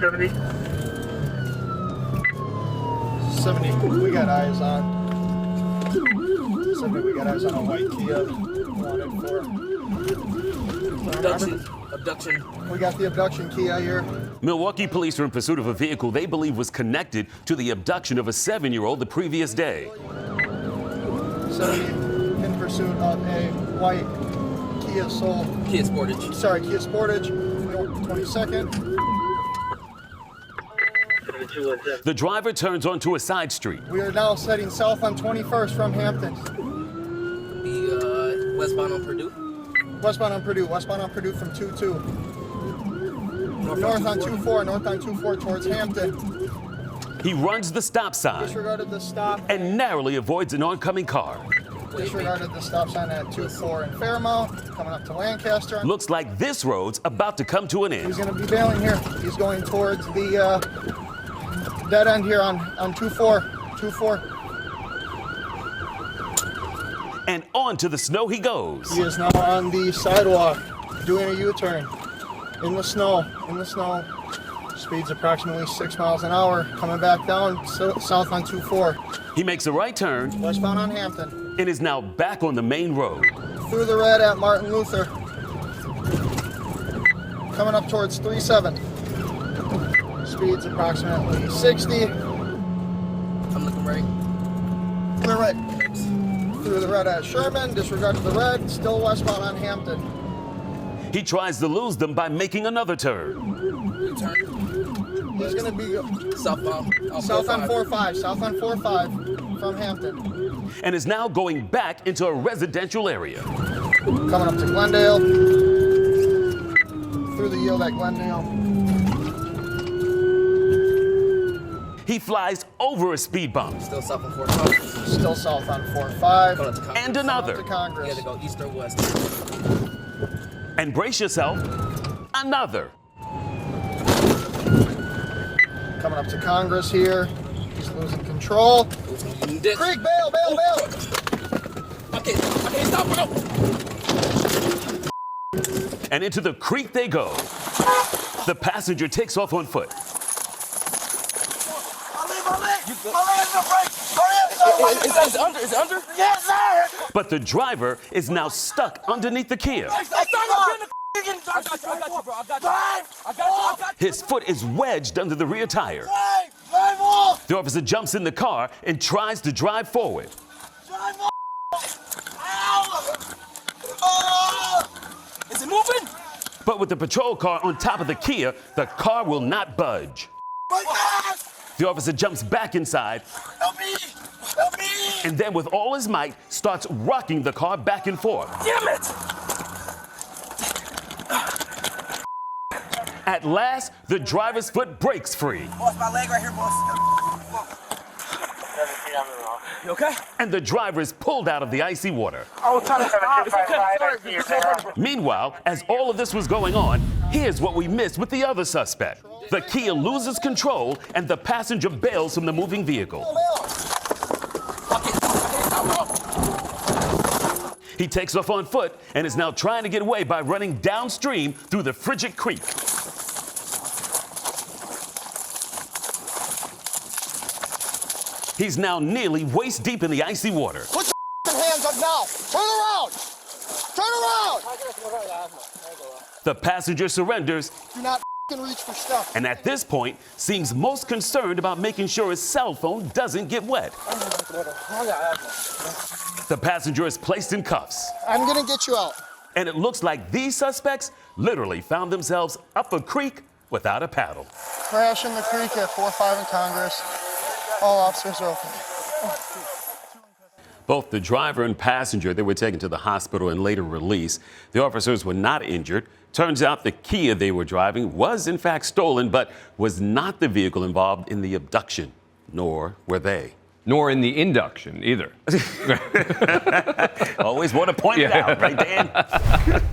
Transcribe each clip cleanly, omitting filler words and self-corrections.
70. 70, we got eyes on. 70, we got eyes on a white Kia. Wanted for. Abduction. We got the abduction Kia here. Milwaukee police are in pursuit of a vehicle they believe was connected to the abduction of a 7-year-old the previous day. 70 in pursuit of a white Kia Soul. Kia Sportage. Sorry, Kia Sportage. 22nd. The driver turns onto a side street. We are now heading south on 21st from Hampton. The westbound on Purdue. Westbound on Purdue from 22. North on 24, north on 24 towards Hampton. He runs the stop sign Disregarded the stop. and narrowly avoids an oncoming car. Disregarded the stop sign at 24 in Fairmount, coming up to Lancaster. Looks like this road's about to come to an end. He's going to be bailing here. He's going towards the dead end here on 24. And onto the snow he goes. He is now on the sidewalk, doing a U-turn in the snow. Speeds approximately 6 miles an hour, coming back down south on 24. He makes a right turn Westbound on Hampton. and is now back on the main road. Through the red at Martin Luther. Coming up towards 37. Speeds approximately 60. I'm looking right. Through the red at Sherman, disregarded the red, still westbound on Hampton. He tries to lose them by making another turn. Turn. He's going to be Southbound. south on 4-5 from Hampton. And is now going back into a residential area. Coming up to Glendale. Through the yield at Glendale. He flies over a speed bump. Still south on 4-5. Still south on 4-5. Going up to Congress. And another. To Congress. You had to go east or west. And brace yourself, another. Coming up to Congress here. He's losing control. Creek, Creek, bail. Okay, stop, bro. And into the creek they go. The passenger takes off on foot. Is it under? Yes, sir! But the driver is now stuck underneath the Kia. I got you. His foot is wedged under the rear tire. The officer jumps in the car and tries to drive forward. Is it moving? But with the patrol car on top of the Kia, the car will not budge. The officer jumps back inside Help me! and then with all his might starts rocking the car back and forth. Damn it! At last, the driver's foot breaks free. Boss, my leg right here, boss. You okay? And the driver is pulled out of the icy water. I was trying to stop. Meanwhile, as all of this was going on, here's what we missed with the other suspect. The Kia loses control and the passenger bails from the moving vehicle. He takes off on foot and is now trying to get away by running downstream through the frigid creek. He's now nearly waist deep in the icy water. Put your hands up now! Turn around! The passenger surrenders Do not reach for stuff. and at this point seems most concerned about making sure his cell phone doesn't get wet. The passenger is placed in cuffs. I'm gonna get you out. And it looks like these suspects literally found themselves up a creek without a paddle. Crash in the creek at 4-5 in Congress. All officers are open. Both the driver and passenger, they were taken to the hospital and later released. The officers were not injured. Turns out the Kia they were driving was in fact stolen, but was not the vehicle involved in the abduction, nor were they. Nor in the induction either. Always want to point it out, right, Dan?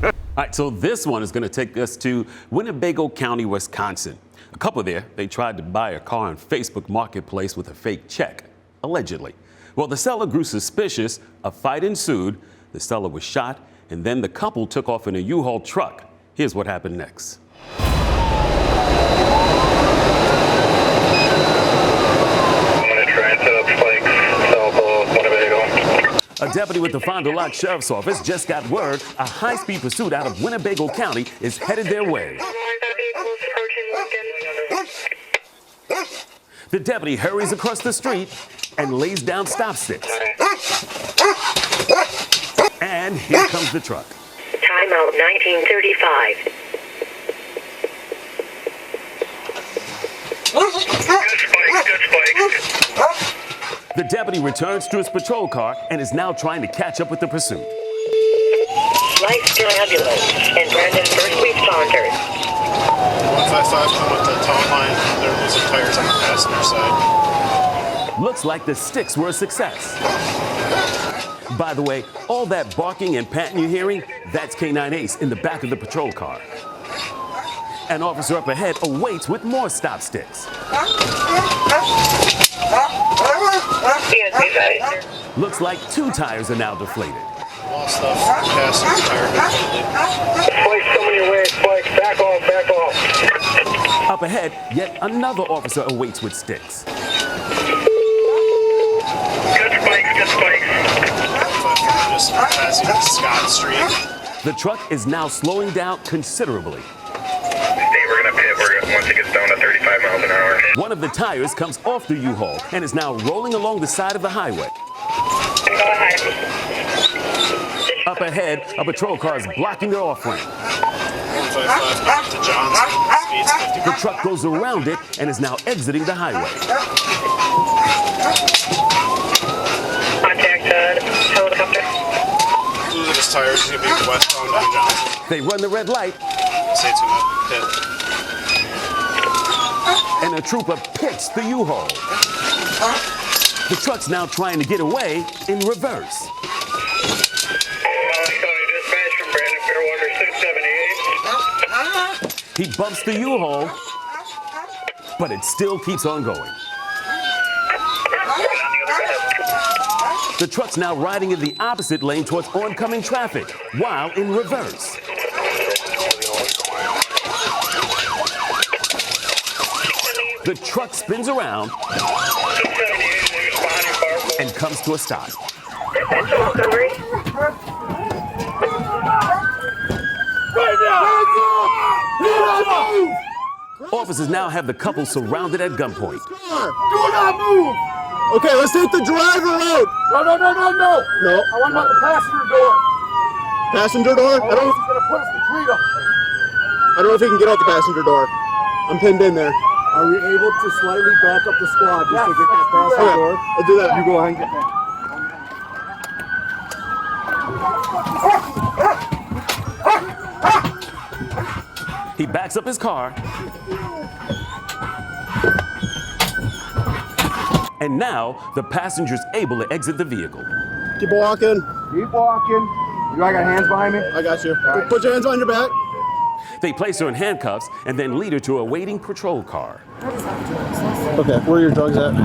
All right, so this one is going to take us to Winnebago County, Wisconsin. A couple there, they tried to buy a car on Facebook Marketplace with a fake check, allegedly. Well, the seller grew suspicious, a fight ensued, the seller was shot, and then the couple took off in a U-Haul truck. Here's what happened next. A deputy with the Fond du Lac Sheriff's Office just got word a high-speed pursuit out of Winnebago County is headed their way. The deputy hurries across the street and lays down stop sticks. And here comes the truck. Timeout 1935. The deputy returns to his patrol car and is now trying to catch up with the pursuit. Life ambulance and Brandon first responders. 155 come with the tow line. They're losing tires on the passenger side. Looks like the sticks were a success. By the way, all that barking and panting you're hearing, that's K9 Ace in the back of the patrol car. An officer up ahead awaits with more stop sticks. Looks like 2 tires are now deflated. Lost the passenger tire completely. Spike's coming your way, Spike. Back off, back off. Up ahead, yet another officer awaits with sticks. Good spikes, good spikes. Just passing Scott Street. The truck is now slowing down considerably. We're gonna pit once it gets down to 35 miles an hour. One of the tires comes off the U-Haul and is now rolling along the side of the highway. Go ahead. Up ahead, a patrol car is blocking their off-ramp. 155 back to Johnson. Speed's 50. The truck goes around it and is now exiting the highway. Contact helicopter. Losing his tires. He's gonna be westbound on Johnson. They run the red light, Say it's gonna pit. and a trooper pits the U-Haul. The truck's now trying to get away in reverse. He bumps the U-Haul, but it still keeps on going. The truck's now riding in the opposite lane towards oncoming traffic, while in reverse. The truck spins around and comes to a stop. Officers now have the couple surrounded at gunpoint. Do not move! Okay, let's take the driver out! No. No. I want about the passenger door. Passenger door? I don't know if he can get out the passenger door. I'm pinned in there. Are we able to slightly back up the squad just to get that passenger door? I'll do that. You go ahead and get that. He backs up his car, and now the passenger's able to exit the vehicle. Keep walking. Keep walking. You got hands behind me? I got you. Put your hands on your back. They place her in handcuffs and then lead her to a waiting patrol car. Okay, where are your drugs at?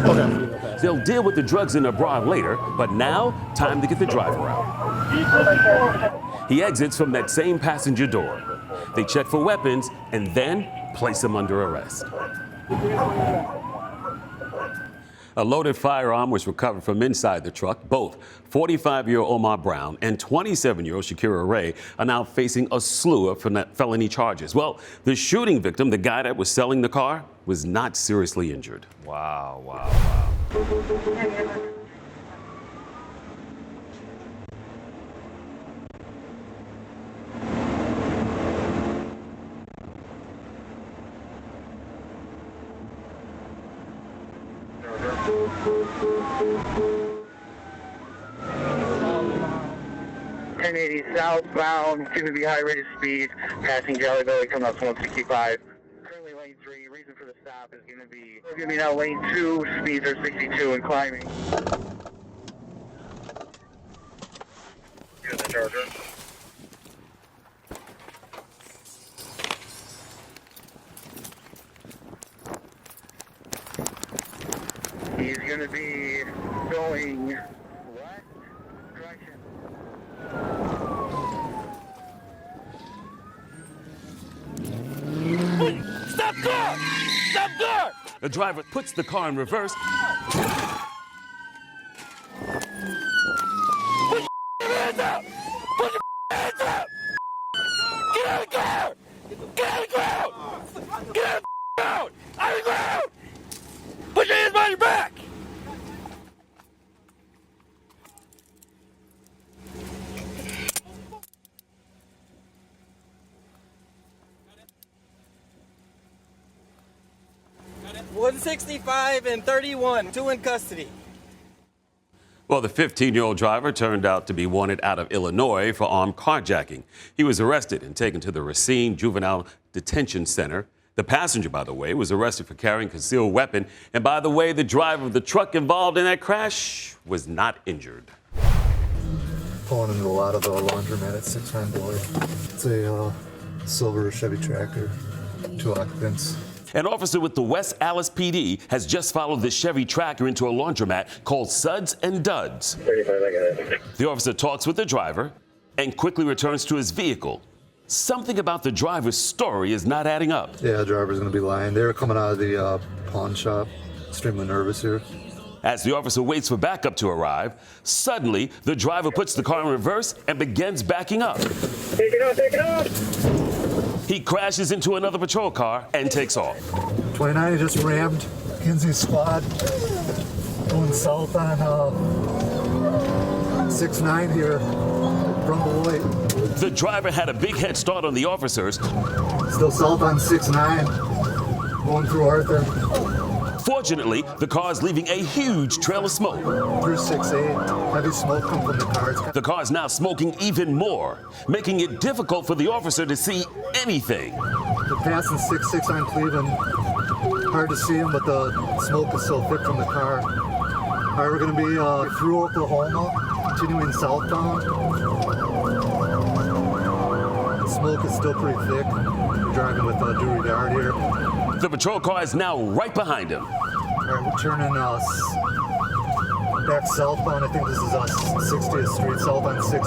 Okay. They'll deal with the drugs in her bra later, but now, time to get the driver out. He exits from that same passenger door. They check for weapons and then place him under arrest. A loaded firearm was recovered from inside the truck. Both 45-year-old Omar Brown and 27-year-old Shakira Ray are now facing a slew of felony charges. Well, the shooting victim, the guy that was selling the car, was not seriously injured. Wow. Southbound, going to be high rate of speed, passing Jelly Belly, coming up to 165. Currently lane 3, reason for the stop is going to be now lane 2, speeds are 62 and climbing. Good, the Charger. He's going to be going west direction. Stop car! Stop car! The driver puts the car in reverse 165 and 31, 2 in custody. Well, the 15-year-old driver turned out to be wanted out of Illinois for armed carjacking. He was arrested and taken to the Racine Juvenile Detention Center. The passenger, by the way, was arrested for carrying a concealed weapon. And by the way, the driver of the truck involved in that crash was not injured. Pulling into a lot of the laundromat at 6-9 Boy. It's a silver Chevy tractor, 2 occupants. An officer with the West Allis PD has just followed this Chevy tractor into a laundromat called Suds and Duds. 35, I got it. The officer talks with the driver and quickly returns to his vehicle. Something about the driver's story is not adding up. Yeah, the driver's gonna be lying. They were coming out of the pawn shop. Extremely nervous here. As the officer waits for backup to arrive, suddenly the driver puts the car in reverse and begins backing up. Take it off, take it off! He crashes into another patrol car and takes off. 29, he just rammed Kinsey's squad going south on 6-9 here from Beloit. The driver had a big head start on the officers. Still south on 6-9, going through Arthur. Fortunately, the car is leaving a huge trail of smoke. Through 6-8, heavy smoke come from the car. The car is now smoking even more, making it difficult for the officer to see anything. They're passing 6-6 on Cleveland. Hard to see them, but the smoke is so thick from the car. All right, we're going to be through Oklahoma, continuing southbound. The smoke is still pretty thick. We're driving with due regard here. The patrol car is now right behind him. All right, we're turning back southbound. I think this is 60th Street, south on 60.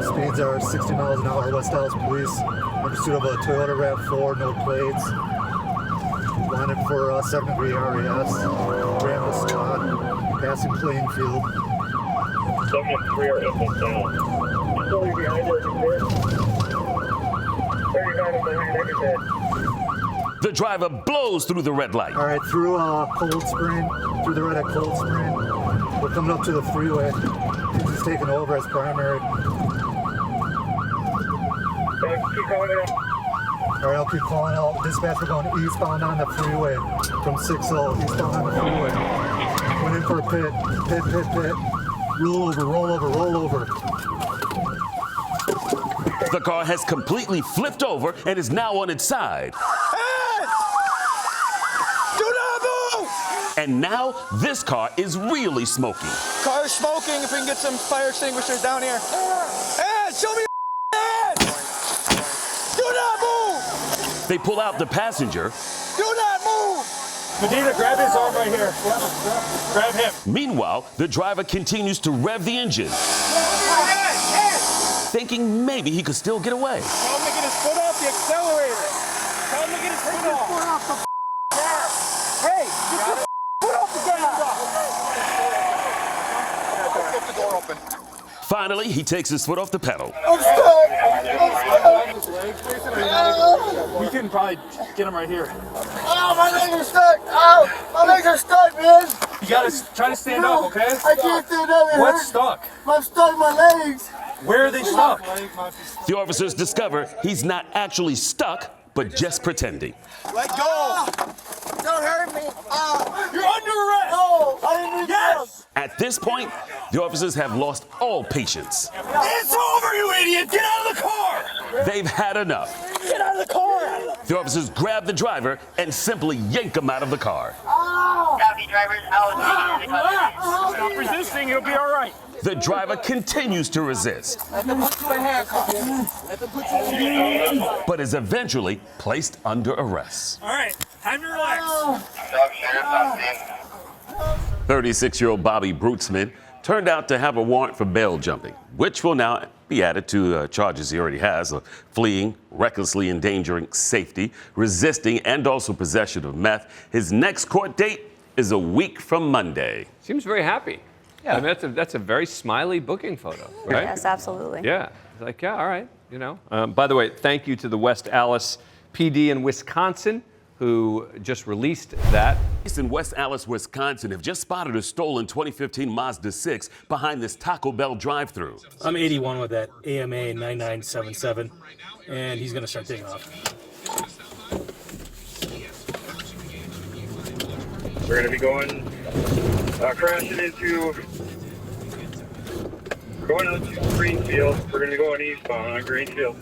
Speeds are 60 miles an hour. West Allis Police in pursuit of a Toyota RAV4, no plates. Wanted for 7-degree RES. Ran the squad, passing playing field. 73 are up and down. Still behind us, 35 is behind everything. The driver blows through the red light. All right, through Cold Spring, through the red at Cold Spring. We're coming up to the freeway. He's taking over as primary. Keep calling it out. All right, I'll keep calling out. Dispatch, we're going eastbound on the freeway from 60, eastbound on the freeway. Went in for a pit. Roll over. The car has completely flipped over and is now on its side. Hey! Do not move! And now this car is really smoking. Car's smoking. If we can get some fire extinguishers down here. Hey, show me your hands! Do not move! They pull out the passenger. Do not move! Medina, grab his arm right here. Grab him. Meanwhile, the driver continues to rev the engine, thinking maybe he could still get away. Tell him to get his foot off the accelerator. Tell him to get his foot off. Hey, get your foot off the gas. Get the door open. Finally, he takes his foot off the pedal. I'm stuck. We can probably get him right here. Oh, my legs are stuck. Ow, my legs are stuck, man. You gotta try to stand up, okay? I can't stand up. What's stuck? I'm stuck in my legs. Where are they stuck? The officers discover he's not actually stuck, but just pretending. Let go. Don't hurt me. You're under arrest! No, I didn't mean Yes! At this point, the officers have lost all patience. It's over, you idiot! Get out of the car! They've had enough. Get out of the car! The officers grab the driver and simply yank him out of the car. Copy, drivers. Stop resisting, you'll be all right. The driver continues to resist, but is eventually placed under arrest. All right, time to relax. 36-year-old Bobby Brutzman turned out to have a warrant for bail jumping, which will now be added to charges he already has of fleeing, recklessly endangering safety, resisting, and also possession of meth. His next court date is a week from Monday. Seems very happy. Yeah. I mean, that's a very smiley booking photo, right? Yes, absolutely. Yeah. It's like, yeah, all right, you know. By the way, thank you to the West Allis PD in Wisconsin who just released that. Police in West Allis, Wisconsin have just spotted a stolen 2015 Mazda 6 behind this Taco Bell drive-thru. I'm 81 with that AMA 9977, and he's going to start taking off. We're going to be going, crashing into Greenfield. We're going to be going eastbound on Greenfield.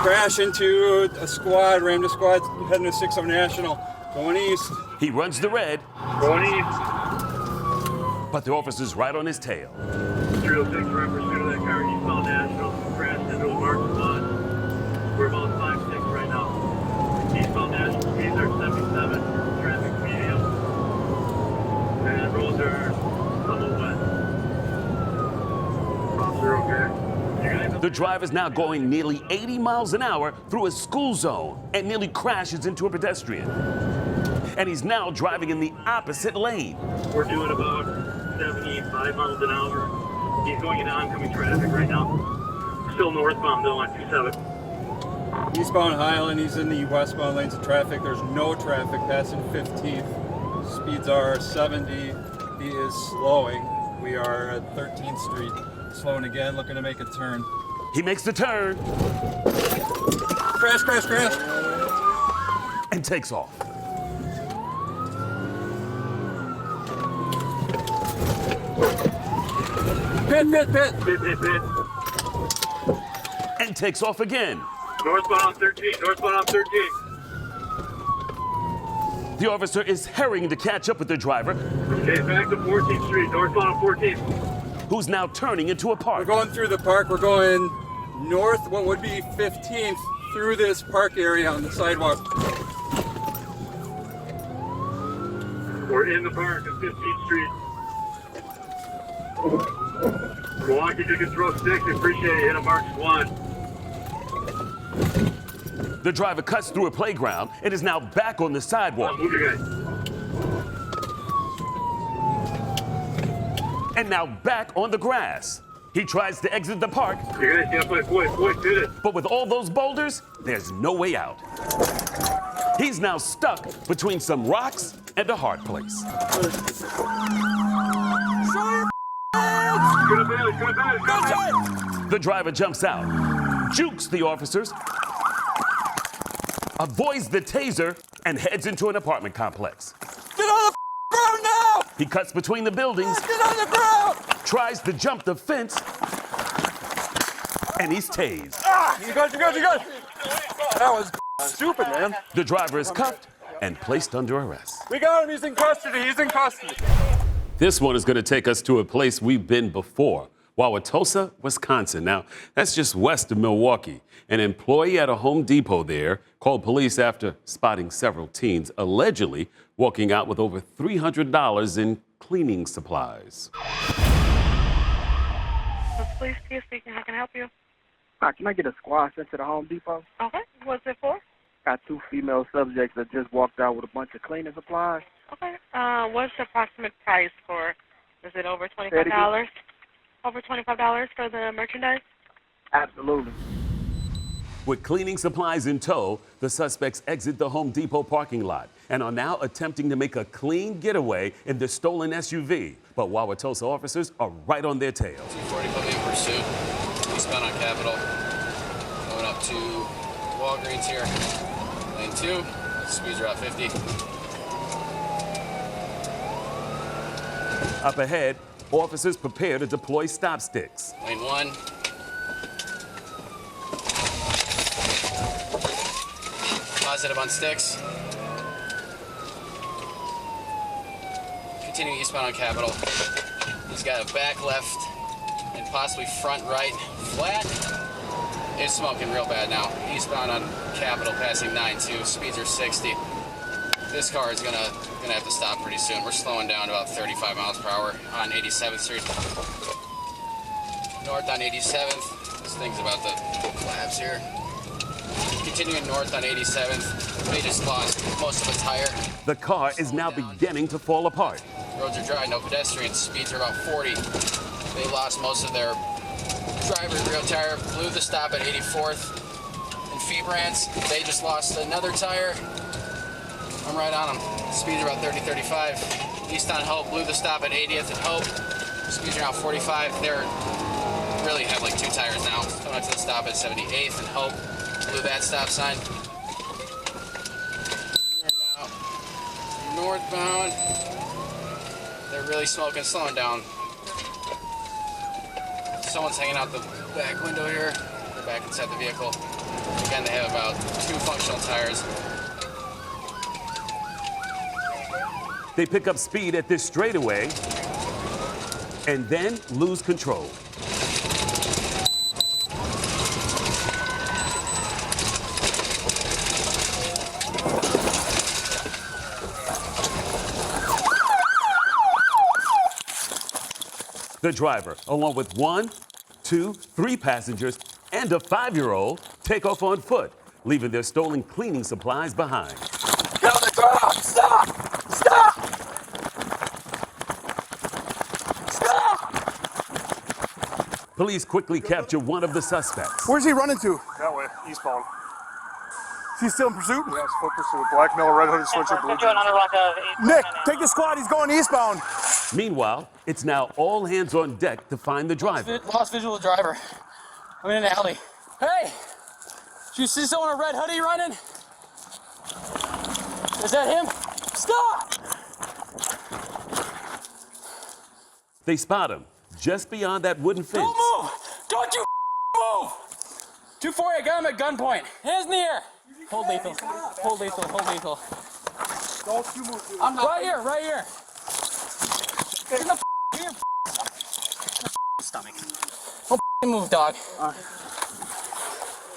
Crash into a squad, rammed a squad heading to 60 National, going east. He runs the red, Going east. but the officer's right on his tail. 306, we're in pursuit of that car, eastbound National. Crashed into a marked spot. We're about 5-6 right now. Eastbound National, speeds are 77, traffic medium. And roads are somewhat wet. Officer, okay. The driver's now going nearly 80 miles an hour through a school zone and nearly crashes into a pedestrian. And he's now driving in the opposite lane. We're doing about 75 miles an hour. He's going into oncoming traffic right now. Still northbound though on 27. Eastbound Highland, he's in the westbound lanes of traffic. There's no traffic passing 15th. Speeds are 70. He is slowing. We are at 13th Street. Slowing again, looking to make a turn. He makes the turn. Crash, crash, crash. And takes off. Pit, pit, pit. Pit, pit, pit. And takes off again. Northbound on 13. Northbound on 13. The officer is hurrying to catch up with the driver, Okay, back to 14th Street. Northbound on 14th. who's now turning into a We're park. going through the park. We're going north, what would be 15th, through this park area on the sidewalk. We're in the park at 15th Street. Milwaukee, you can throw sticks. We appreciate it. Hit a mark squad. The driver cuts through a playground and is now back on the sidewalk. Move your guys. And now back on the grass. He tries to exit the park, You guys get up like boy, did it. but with all those boulders, there's no way out. He's now stuck between some rocks and a hard place. Good advantage, good advantage, good advantage. The driver jumps out, jukes the officers, avoids the taser, and heads into an apartment complex. Get on the ground now! He cuts between the buildings, Get on the ground! tries to jump the fence, and he's tased. You good, you good, you good. That was stupid, man. The driver is cuffed and placed under arrest. We got him, he's in custody, he's in custody. This one is going to take us to a place we've been before, Wauwatosa, Wisconsin. Now, that's just west of Milwaukee. An employee at a Home Depot there called police after spotting several teens allegedly walking out with over $300 in cleaning supplies. Police, Tia speaking. How can I help you? Hi, can I get a squad sent to the Home Depot? Okay. What's it for? Got 2 female subjects that just walked out with a bunch of cleaning supplies. Okay. What's the approximate price for? Is it over $25? Over $25 for the merchandise? Absolutely. With cleaning supplies in tow, the suspects exit the Home Depot parking lot and are now attempting to make a clean getaway in the stolen SUV. But Wauwatosa officers are right on their tail. 240 put me in pursuit. Eastbound on Capitol. Going up to Walgreens here. Lane 2. Speeds are at 50. Up ahead, officers prepare to deploy stop sticks. Lane 1. Positive on sticks. Continuing eastbound on Capitol. He's got a back left and possibly front right flat. It's smoking real bad now. Eastbound on Capitol, passing 9-2. Speeds are 60. This car is gonna have to stop pretty soon. We're slowing down to about 35 miles per hour on 87th Street. North on 87th. This thing's about to collapse here. Continuing north on 87th. They just lost most of a tire. The car is now beginning to fall apart. Roads are dry, no pedestrians. Speeds are about 40. They lost most of their driver's rear tire. Blew the stop at 84th and Febrance. They just lost another tire. I'm right on them. Speeds are about 30, 35. East on Hope, blew the stop at 80th and Hope. Speeds are around 45. They're really have like 2 tires now. Coming up to the stop at 78th and Hope. Blew that stop sign. eastbound. They're really smoking, slowing down. Someone's hanging out the back window here. They're back inside the vehicle. Again, they have about 2 functional tires. They pick up speed at this straightaway and then lose control. The driver, along with 1, 2, 3 passengers and a 5-year-old, take off on foot, leaving their stolen cleaning supplies behind. Get on the ground! Stop! Stop! Stop! Police quickly capture one of the suspects. Where's he running to? That way, eastbound. Is he still in pursuit? Yes, foot pursuit. Black male, red hooded sweatshirt, blue jeans. Nick, take the squad. He's going eastbound. Meanwhile, it's now all hands on deck to find the driver. Lost visual of the driver. I'm in an alley. Hey! Did you see someone in a red hoodie running? Is that him? Stop! They spot him just beyond that wooden fence. Don't move! Don't you move! 240, I got him at gunpoint. Hands in the air. Hold lethal. Hold lethal. Hold lethal. Don't you move. I'm right here. Right here. Get in the here. Stomach. Don't move, dog.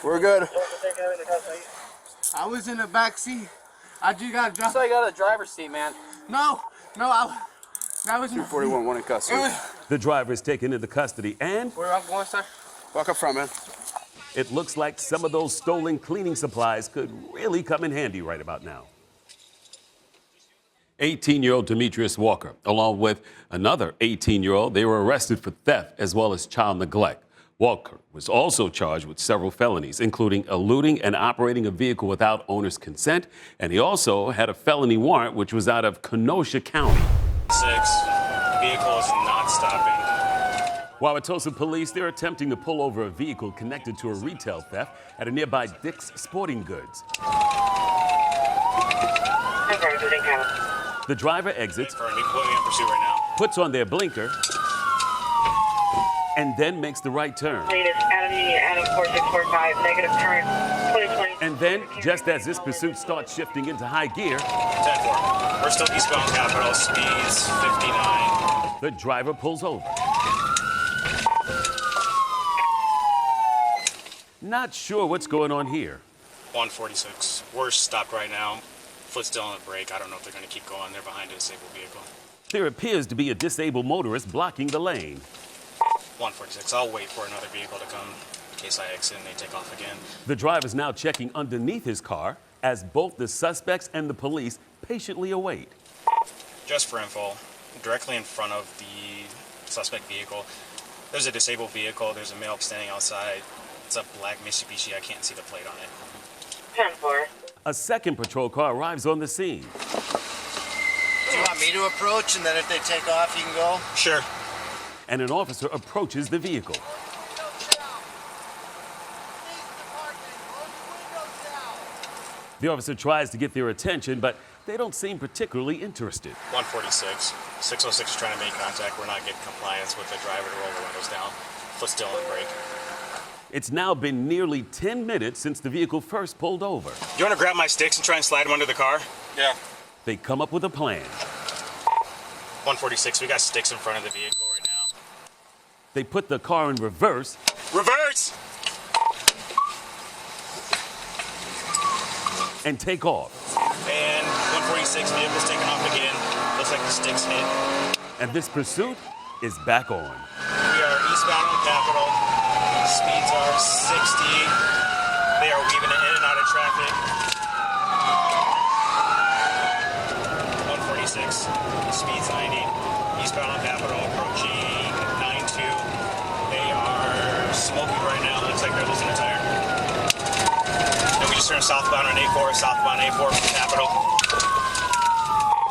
We're good. I was in the back seat. I just got dropped. So I got a driver's seat, man. No, that was 241, one in custody. The driver is taken into custody and Where I'm going, sir? Walk up front, man. it looks like some of those stolen cleaning supplies could really come in handy right about now. 18-year-old Demetrius Walker, along with another 18-year-old, they were arrested for theft as well as child neglect. Walker was also charged with several felonies, including eluding and operating a vehicle without owner's consent, and he also had a felony warrant, which was out of Kenosha County. 6, vehicle is not stopping. Wauwatosa police, they're attempting to pull over a vehicle connected to a retail theft at a nearby Dick's Sporting Goods. The driver exits, puts on their blinker, and then makes the right turn. Adam 4645, negative turn, 2020. And then, just as this pursuit starts shifting into high gear, 10-4. We're still eastbound Capitol, speeds 59. the driver pulls over. Not sure what's going on here. 146. We're stopped right now. Foot still on the brake. I don't know if they're going to keep going. They're behind a disabled vehicle. There appears to be a disabled motorist blocking the lane. 146. I'll wait for another vehicle to come in case I exit and they take off again. The driver's now checking underneath his car as both the suspects and the police patiently await. Just for info, directly in front of the suspect vehicle, there's a disabled vehicle. There's a male standing outside. It's a black Mitsubishi. I can't see the plate on it. 10-4. A second patrol car arrives on the scene. Do you want me to approach, and then if they take off, you can go? Sure. And an officer approaches the vehicle. The officer tries to get their attention, but they don't seem particularly interested. 146. 606 is trying to make contact. We're not getting compliance with the driver to roll the windows down. Foot still on the brake. It's now been nearly 10 minutes since the vehicle first pulled over. You want to grab my sticks and try and slide them under the car? Yeah. They come up with a plan. 146, we got sticks in front of the vehicle right now. They put the car in reverse. Reverse! And take off. And 146, vehicle's taking off again. Looks like the sticks hit. And this pursuit is back on. We are eastbound on Capitol. Speeds are 60. They are weaving in and out of traffic. 146, speeds 90. Eastbound on Capitol, approaching 92. They are smoking right now. Looks like they're losing a tire. And we just turned southbound on A4, from Capitol.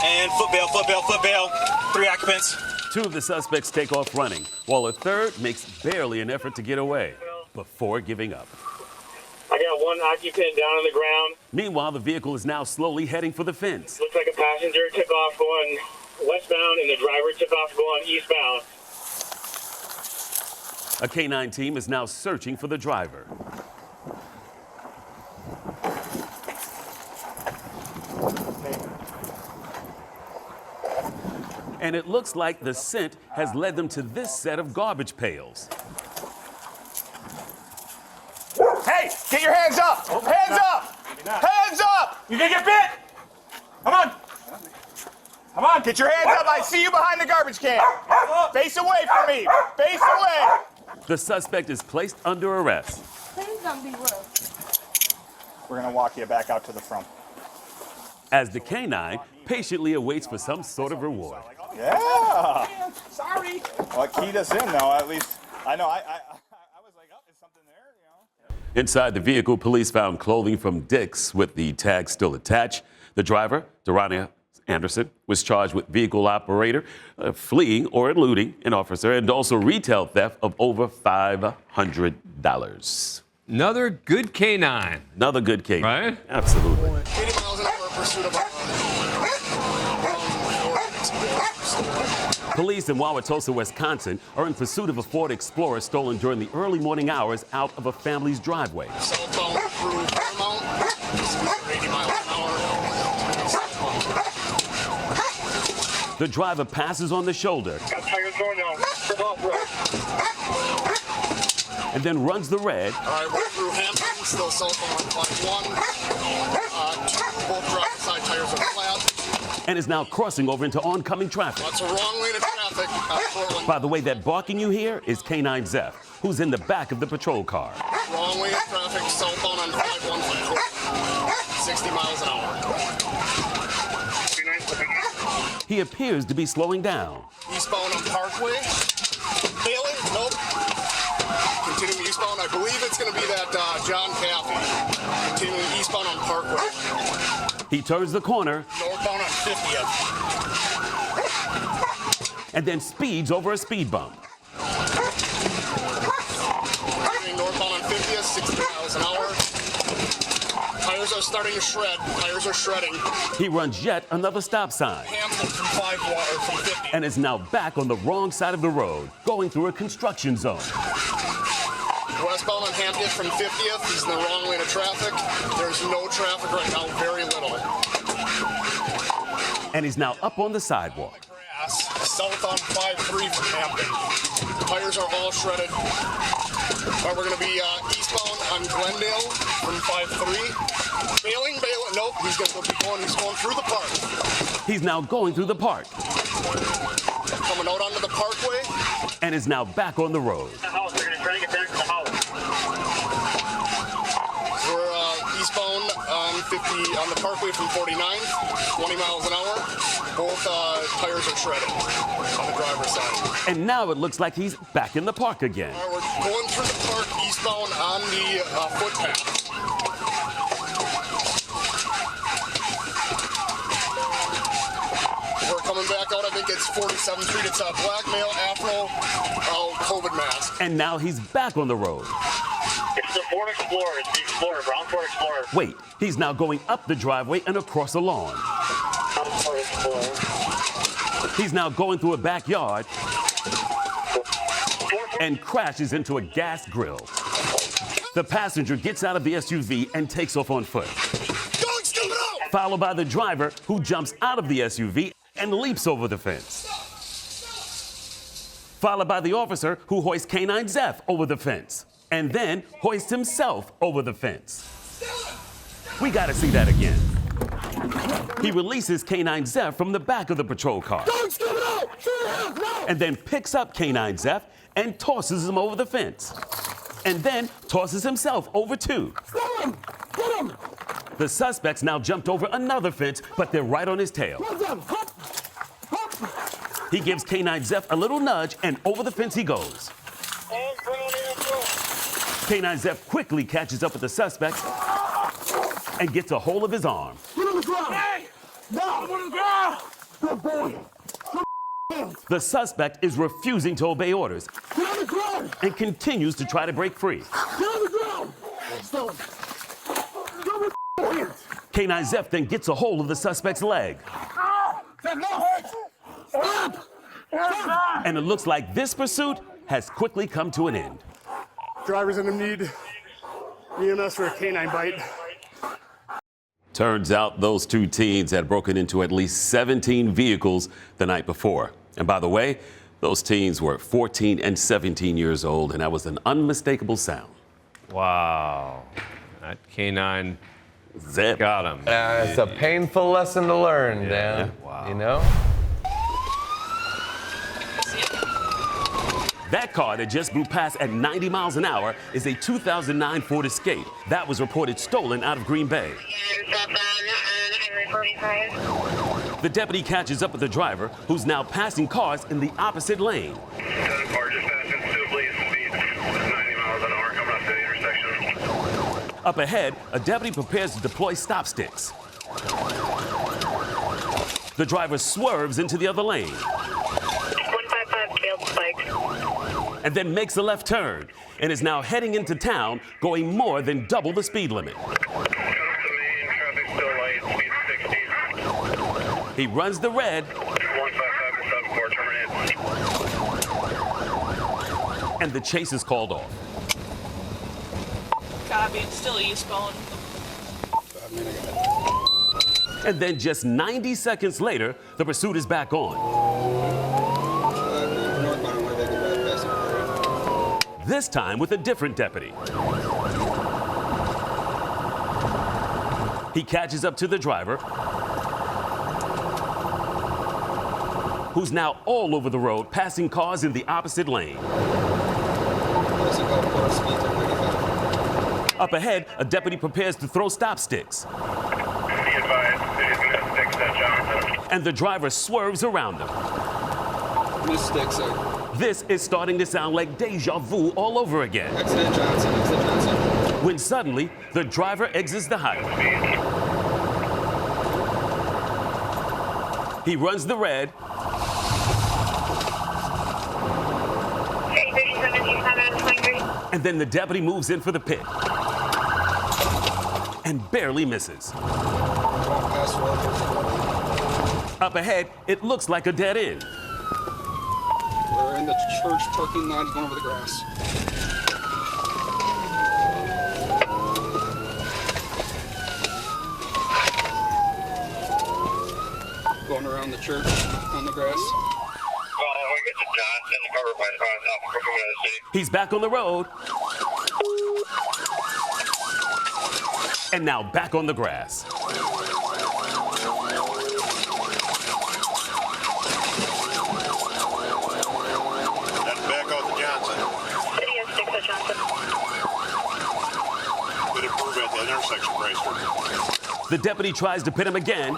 And foot bail. 3 occupants. 2 of the suspects take off running, while a third makes barely an effort to get away before giving up. I got one occupant down on the ground. Meanwhile, the vehicle is now slowly heading for the fence. Looks like a passenger took off going westbound and the driver took off going eastbound. A K-9 team is now searching for the driver. And it looks like the scent has led them to this set of garbage pails. Hey, get your hands up! Hands up! Hands up! You gonna get bit? Come on! Come on! Get your hands up! I see you behind the garbage can. Face away from me. Face away. The suspect is placed under arrest. Please don't be rude. We're gonna walk you back out to the front. As the K-9 patiently awaits for some sort of reward. Yeah. Sorry. Well, it keyed us in, though. At least I know. I was like, oh, is something there? You know. Inside the vehicle, police found clothing from Dick's with the tag still attached. The driver, Durania Anderson, was charged with vehicle operator, fleeing or eluding an officer, and also retail theft of over $500. Another good K-9. Another good K-9. Right? Absolutely. 80 miles an hour pursuit of Police in Wauwatosa, Wisconsin, are in pursuit of a Ford Explorer stolen during the early morning hours out of a family's driveway. Southbound through Paramount, 80 miles an hour. The driver passes on the shoulder Got tires going now. Turn off road. and then runs the red. All right, we're through Hampton, still southbound on 51. Both driver side tires are flat. And is now crossing over into oncoming traffic. That's a wrong lane of traffic. By the way, that barking you hear is K-9 Zeph, who's in the back of the patrol car. Wrong lane of traffic, southbound on 515. 60 miles an hour. He appears to be slowing down. Eastbound on Parkway. Bailey? Nope. Continuing eastbound, I believe it's going to be that John Caffey. Continuing eastbound on Parkway. He turns the corner Northbound on 50th. and then speeds over a speed bump. Northbound on 50th, 60 miles an hour. Tires are starting to shred. Tires are shredding. He runs yet another stop sign Hampton from 50. and is now back on the wrong side of the road, going through a construction zone. Westbound on Hampton from 50th. He's in the wrong lane of traffic. There's no traffic right now, very little. And he's now up on the sidewalk. South on 53 from Hampton. Tires are all shredded. We're going to be eastbound on Glendale from 53. Bailing. Nope, he's going to keep going. He's going through the park. He's now going through the park. Coming out onto the parkway. And is now back on the road. The house. They're going to try to get back to the house. We're eastbound on 50 on the parkway from 49, 20 miles an hour. Both tires are shredded on the driver's side. And now it looks like he's back in the park again. All right, we're going through the park eastbound on the footpath. We're coming back out, I think it's 47th Street. It's a black male afro COVID mask. And now he's back on the road. It's the Ford Explorer. It's the Explorer, brown Ford Explorer. Wait, he's now going up the driveway and across a lawn. Brown Ford Explorer. He's now going through a backyard and crashes into a gas grill. The passenger gets out of the SUV and takes off on foot, followed by the driver, who jumps out of the SUV and leaps over the fence, followed by the officer, who hoists K-9 Zeph over the fence and then hoists himself over the fence. We gotta see that again. He releases K-9 Zeph from the back of the patrol car and then picks up K-9 Zeph and tosses him over the fence, and then tosses himself over too. Get him! The suspects now jumped over another fence, but they're right on his tail. He gives K-9 Zeph a little nudge, and over the fence he goes. K-9 Zeph quickly catches up with the suspects and gets a hold of his arm. Get on the ground! Hey! No! I'm on the ground! Good boy! The suspect is refusing to obey orders Get on the ground! and continues to try to break free. Get on the ground! K9 Zeph then gets a hold of the suspect's leg. And it looks like this pursuit has quickly come to an end. Driver's in need EMS for a canine bite. Turns out those two teens had broken into at least 17 vehicles the night before. And by the way, those teens were 14 and 17 years old, and that was an unmistakable sound. Wow. That K9 Zep got him. It's a painful lesson to learn, Dan. Wow. You know? That car that just blew past at 90 miles an hour is a 2009 Ford Escape. That was reported stolen out of Green Bay. The deputy catches up with the driver, who's now passing cars in the opposite lane. The car just passed into blazing speed, 90 miles an hour coming up to the intersection. Up ahead, a deputy prepares to deploy stop sticks. The driver swerves into the other lane. 155 failed spike. And then makes a left turn and is now heading into town, going more than double the speed limit. He runs the red. 155 terminate. And the chase is called off. Copy, it's still eastbound. And then just 90 seconds later, the pursuit is back on. This time with a different deputy. He catches up to the driver, who's now all over the road, passing cars in the opposite lane. Up ahead, a deputy prepares to throw stop sticks. And the driver swerves around them. Mistakes, sir. This is starting to sound like deja vu all over again. Exit Johnson, exit Johnson. When suddenly, the driver exits the highway. He runs the red. And then the deputy moves in for the pit. And barely misses. Up ahead, it looks like a dead end. We're in the church parking lot, going over the grass. Going around the church on the grass. He's back on the road. And now back on the grass. The deputy tries to pit him again,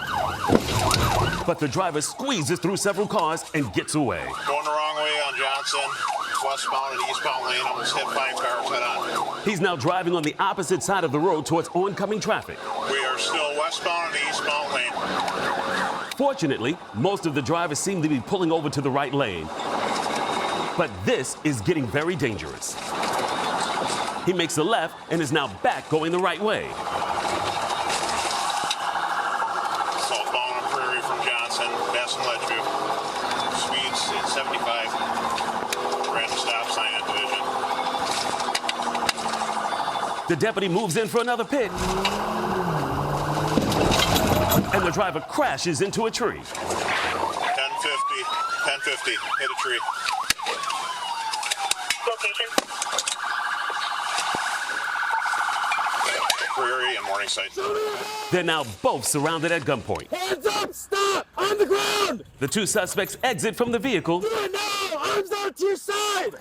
but the driver squeezes through several cars and gets away. Going the wrong way on Johnson, westbound and eastbound lane, almost hit 5 cars head on. He's now driving on the opposite side of the road towards oncoming traffic. We are still westbound and eastbound lane. Fortunately, most of the drivers seem to be pulling over to the right lane. But this is getting very dangerous. He makes a left and is now back going the right way. Southbound on Prairie from Johnson, passing Ledgeview. Speeds at 75. Random stop sign at Division. The deputy moves in for another pit. And the driver crashes into a tree. 1050, hit a tree. Location. Prairie and Morningside. They're now both surrounded at gunpoint. Hands up! Stop! On the ground! The two suspects exit from the vehicle. Do it now! Arms out to your side!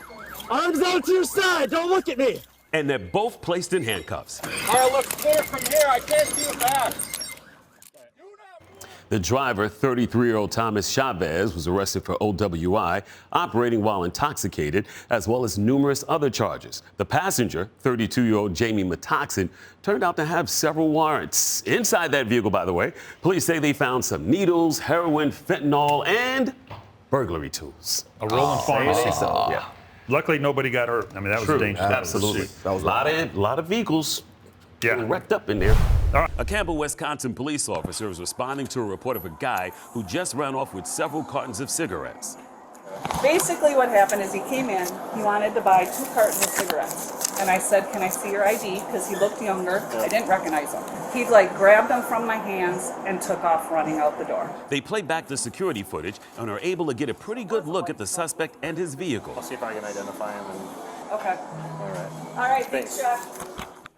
Arms out to your side! Don't look at me! And they're both placed in handcuffs. Car looks clear from here. I can't see it back. The driver, 33-year-old Thomas Chavez, was arrested for OWI, operating while intoxicated, as well as numerous other charges. The passenger, 32-year-old Jamie Matoxin, turned out to have several warrants. Inside that vehicle, by the way, police say they found some needles, heroin, fentanyl, and burglary tools. A rolling pharmacy. Yeah. Luckily, nobody got hurt. I mean, that was a dangerous. Absolutely. That was a lot of vehicles Getting wrecked up in there. A Campbell, Wisconsin police officer is responding to a report of a guy who just ran off with several cartons of cigarettes. Basically what happened is he came in, he wanted to buy 2 cartons of cigarettes. And I said, can I see your ID? Because he looked younger. I didn't recognize him. He grabbed them from my hands and took off running out the door. They play back the security footage and are able to get a pretty good look at the suspect and his vehicle. I'll see if I can identify him. Okay. All right, thanks, Jack.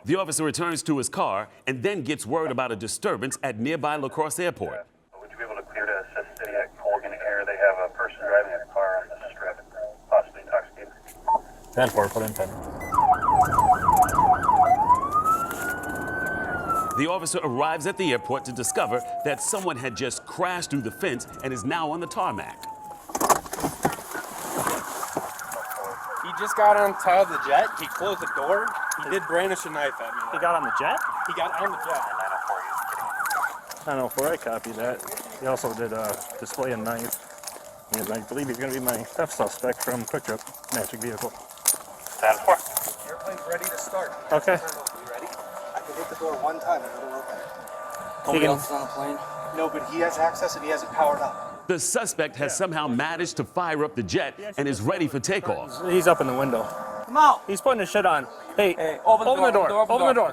The officer returns to his car and then gets word about a disturbance at nearby La Crosse Airport. Would you be able to clear to Assist City at Colgan here? They have a person driving a car on the strip, possibly intoxicated. 10-4, put in 10. The officer arrives at the airport to discover that someone had just crashed through the fence and is now on the tarmac. He just got on top of the jet. He closed the door. He did brandish a knife at me. He got on the jet? He got on the jet. 904, I copied that. He also did display a knife. And I believe he's going to be my theft suspect from Quick Trip Magic Vehicle. 10-4. Airplane's ready to start. Okay. You ready? I can hit the door one time and it'll open. Nobody else is on the plane? No, but he has access and he has it powered up. The suspect has somehow managed to fire up the jet and is ready for takeoff. He's up in the window. Come out. He's putting his shit on. Hey, open the door. Open the door.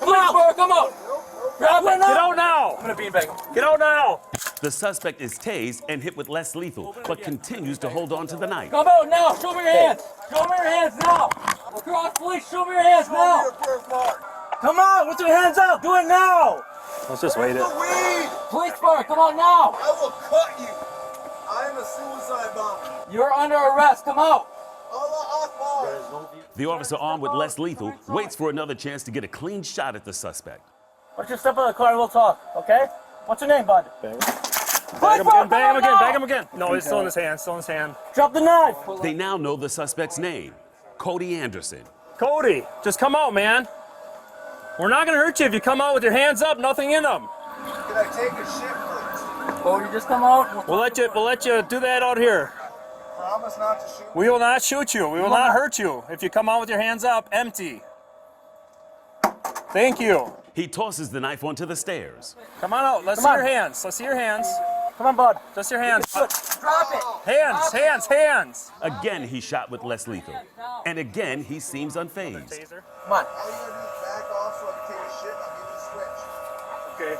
Come out. Come out. Grab it. Get out now. I'm going to beanbag. Get out now. The suspect is tased and hit with less lethal, but continues to hold on to the knife. Come out now. Show me your hands. Show me your hands now. Across, police. Show me your hands now. Come on, with your hands up. Do it now. Let's just wait it. Police car, come on now. I will cut you. I am a suicide bomber. You're under arrest. Come out. The officer, armed with less lethal, waits for another chance to get a clean shot at the suspect. Why don't you step out of the car and we'll talk, okay? What's your name, bud? Bang him again, bang him again, bang him again. No, he's still in his hand, still in his hand. Drop the knife. They now know the suspect's name, Cody Anderson. Cody, just come out, man. We're not gonna hurt you if you come out with your hands up, nothing in them. Can I take a shit, please? Oh, you just come out. We'll let you do that out here. Promise not to shoot. We will not shoot you. We will not hurt you if you come out with your hands up, empty. Thank you. He tosses the knife onto the stairs. Come on out. Let's see your hands. Let's see your hands. Come on, bud. Just your hands. Drop it. Hands, hands, hands. Again, he shot with less lethal. And again, he seems unfazed. Come on. All you gotta do is back off so I can take a shit and I'll give you the switch. Okay.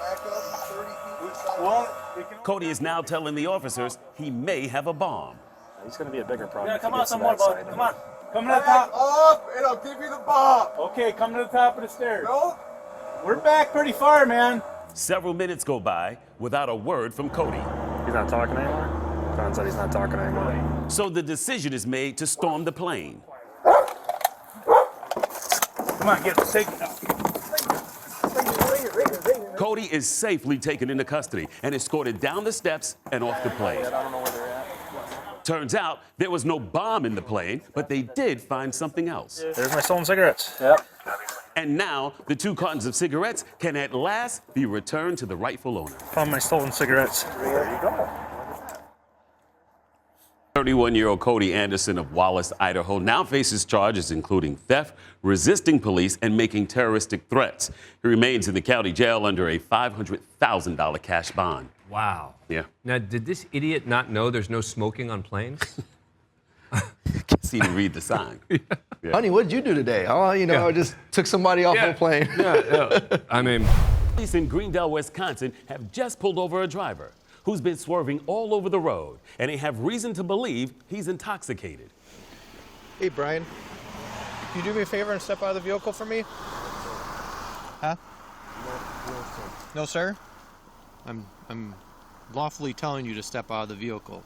Back up 30 feet. Cody is now telling the officers he may have a bomb. He's going to be a bigger problem. Yeah, come on, some more, bud. Come on. Come to the top. Up, and I'll give you the bomb. Okay, come to the top of the stairs. No. We're back pretty far, man. Several minutes go by without a word from Cody. He's not talking anymore? Don said he's not talking anymore. So the decision is made to storm the plane. Come on, get it. Take it now. Cody is safely taken into custody and escorted down the steps and off the plane. I don't know where they're at. Turns out there was no bomb in the plane, but they did find something else. There's my stolen cigarettes. Yep. And now the 2 cartons of cigarettes can at last be returned to the rightful owner. Found my stolen cigarettes. There you go. 31-year-old Cody Anderson of Wildest, Idaho, now faces charges including theft, resisting police, and making terroristic threats. He remains in the county jail under a $500,000 cash bond. Wow. Yeah. Now, did this idiot not know there's no smoking on planes? Guess he didn't read the sign. Yeah. Honey, what did you do today? Oh, I just took somebody off a plane. I mean, police in Greendale, Wisconsin have just pulled over a driver who's been swerving all over the road, and they have reason to believe he's intoxicated. Hey, Brian, can you do me a favor and step out of the vehicle for me? Huh? No, sir? I'm lawfully telling you to step out of the vehicle.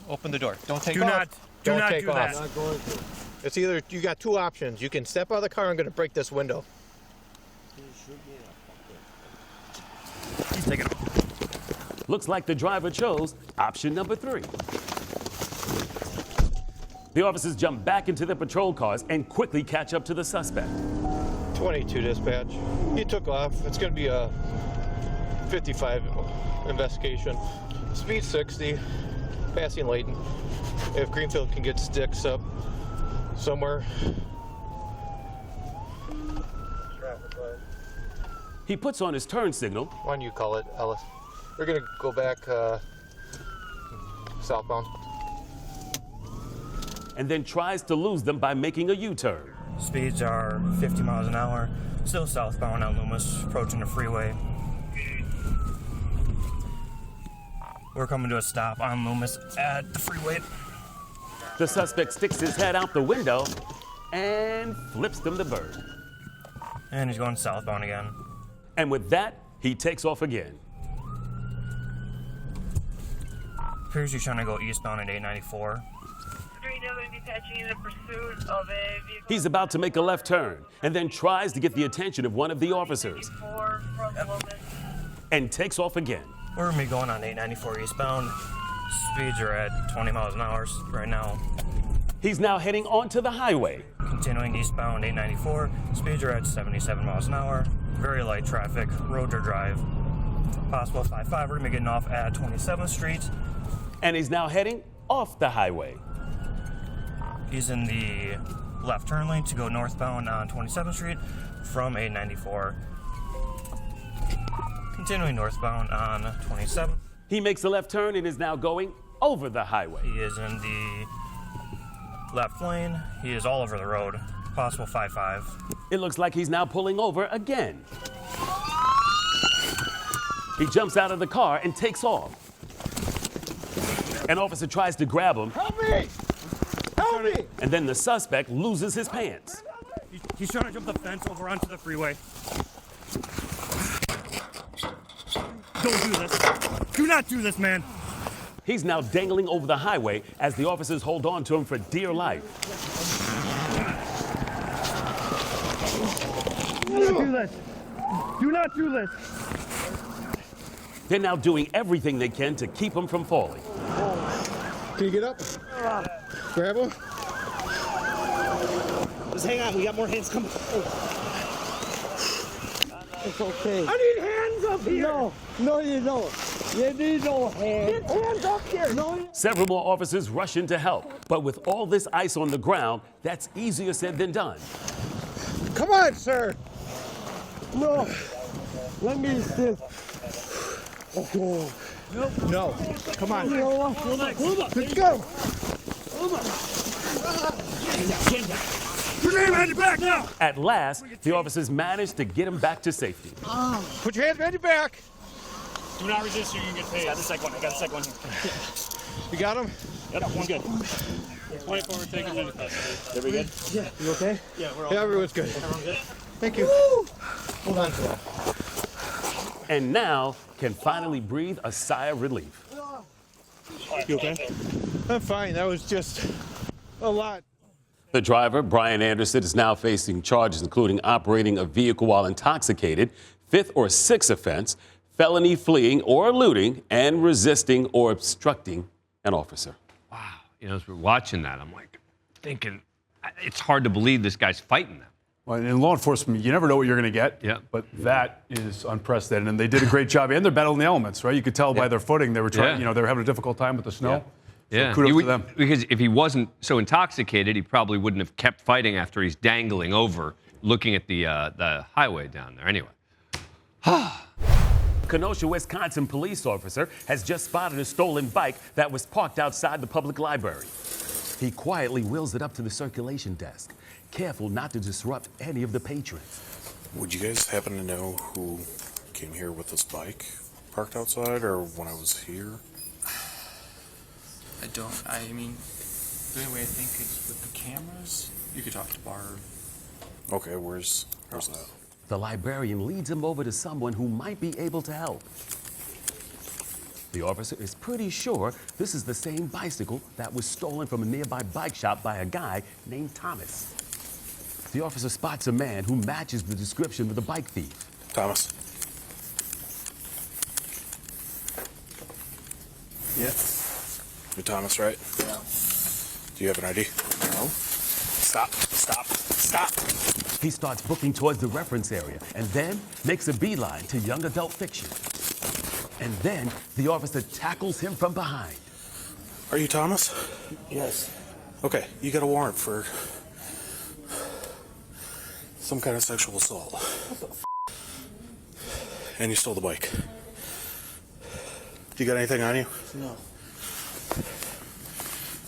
Open the door. Don't take off. Do not take do off. that. I'm not going to. It's either, you got 2 options. You can step out of the car, I'm going to break this window. Keep taking off. Looks like the driver chose option number 3. The officers jump back into their patrol cars and quickly catch up to the suspect. 22 dispatch. He took off. It's going to be a 55 investigation. Speed 60, passing Layton. If Greenfield can get sticks up somewhere, He puts on his turn signal. Why don't you call it, Ellis? We're gonna go back southbound. And then tries to lose them by making a U-turn. Speeds are 50 miles an hour, still southbound on Loomis, approaching the freeway. We're coming to a stop on Loomis at the freeway. The suspect sticks his head out the window and flips them the bird. And he's going southbound again. And with that, he takes off again. Appears he's trying to go eastbound at 894. He's about to make a left turn and then tries to get the attention of one of the officers. And takes off again. We're going to be going on 894 eastbound. Speeds are at 20 miles an hour right now. He's now heading onto the highway. Continuing eastbound 894. Speeds are at 77 miles an hour. Very light traffic. Road to drive. Possible 55. We're going to be getting off at 27th Street. And he's now heading off the highway. He's in the left turn lane to go northbound on 27th Street from 894. Continuing northbound on 27th. He makes a left turn and is now going over the highway. He is in the left lane. He is all over the road. Possible 55. It looks like he's now pulling over again. He jumps out of the car and takes off. An officer tries to grab him. Help me! Help me! And then the suspect loses his pants. He's trying to jump the fence over onto the freeway. Don't do this. Do not do this, man. He's now dangling over the highway as the officers hold on to him for dear life. Do not do this. Do not do this. They're now doing everything they can to keep him from falling. Can you get up? Grab him. Just hang on. We got more hands coming. It's okay. I need hands up here. No, you don't. You need no hands. Get hands up here. No. Several more officers rush in to help. But with all this ice on the ground, that's easier said than done. Come on, sir. No. Let me sit. Okay. Nope. No. Come on. Let's go. Put your hand behind your back now. At last, the officers managed to get him back to safety. Put your hands behind your back. Do not resist, you can get paid. I got the second one. You got him? Yep, one good. 24, we're taking into custody. Are we good? Yeah. You okay? Yeah, we're all Yeah, everyone's good. Everyone good? Thank you. Woo! Hold on to that. And now can finally breathe a sigh of relief. You okay? I'm fine. That was just a lot. The driver, Brian Anderson, is now facing charges including operating a vehicle while intoxicated, fifth or sixth offense, felony fleeing or eluding, and resisting or obstructing an officer. Wow. You know, as we're watching that, I'm like thinking, it's hard to believe this guy's fighting them. Well, in law enforcement, you never know what you're going to get. Yeah. But that is unprecedented, and they did a great job. And they're battling the elements, right? You could tell by their footing they were trying. You know, they were having a difficult time with the snow. Yeah. So kudos to them. Because if he wasn't so intoxicated, he probably wouldn't have kept fighting after he's dangling over, looking at the highway down there. Anyway. Kenosha, Wisconsin police officer has just spotted a stolen bike that was parked outside the public library. He quietly wheels it up to the circulation desk, careful not to disrupt any of the patrons. Would you guys happen to know who came here with this bike parked outside, or when I was here? I don't. I mean, the only way I think is with the cameras. You could talk to Barb. Okay, where's that? The librarian leads him over to someone who might be able to help. The officer is pretty sure this is the same bicycle that was stolen from a nearby bike shop by a guy named Thomas. The officer spots a man who matches the description of the bike thief. Thomas. Yeah. You're Thomas, right? Yeah. Do you have an ID? No. Stop. He starts booking towards the reference area and then makes a beeline to young adult fiction. And then the officer tackles him from behind. Are you Thomas? Yes. Okay, you got a warrant for some kind of sexual assault. What the f? And you stole the bike. Do you got anything on you? No.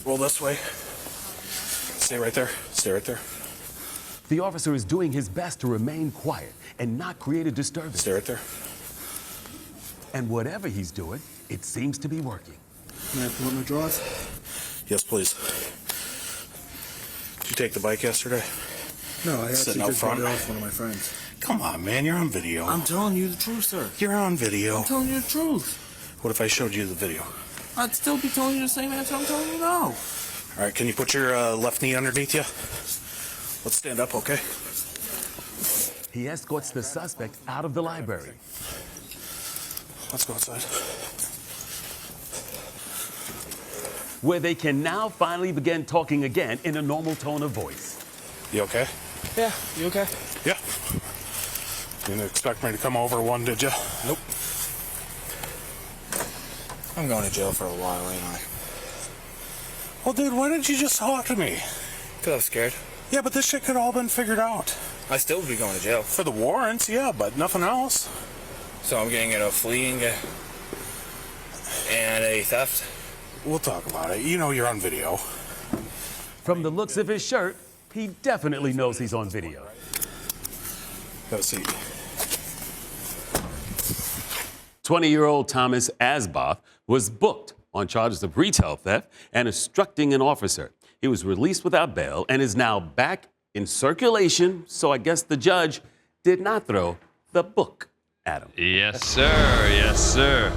Roll this way. Stay right there. Stay right there. The officer is doing his best to remain quiet and not create a disturbance. Stay right there. And whatever he's doing, it seems to be working. Can I pull up my drawers? Yes, please. Did you take the bike yesterday? No, I Sitting actually out just front. got it off one of my friends. Come on, man. You're on video. I'm telling you the truth, sir. You're on video. I'm telling you the truth. What if I showed you the video? I'd still be telling you the same answer I'm telling you now. All right, can you put your left knee underneath you? Let's stand up, okay? He escorts the suspect out of the library. Let's go outside. Where they can now finally begin talking again in a normal tone of voice. You okay? Yeah, you okay? Yeah. You didn't expect me to come over one, did you? Nope. I'm going to jail for a while, ain't I? Well, dude, why didn't you just talk to me? Because I was scared. Yeah, but this shit could all been figured out. I still would be going to jail. For the warrants, yeah, but nothing else. So I'm getting a fleeing and a theft? We'll talk about it. You know you're on video. From the looks of his shirt, he definitely knows he's on video. Have a seat. 20-year-old Thomas Asboth was booked on charges of retail theft and obstructing an officer. He was released without bail and is now back in circulation, so I guess the judge did not throw the book at him. Yes, sir. Yes, sir.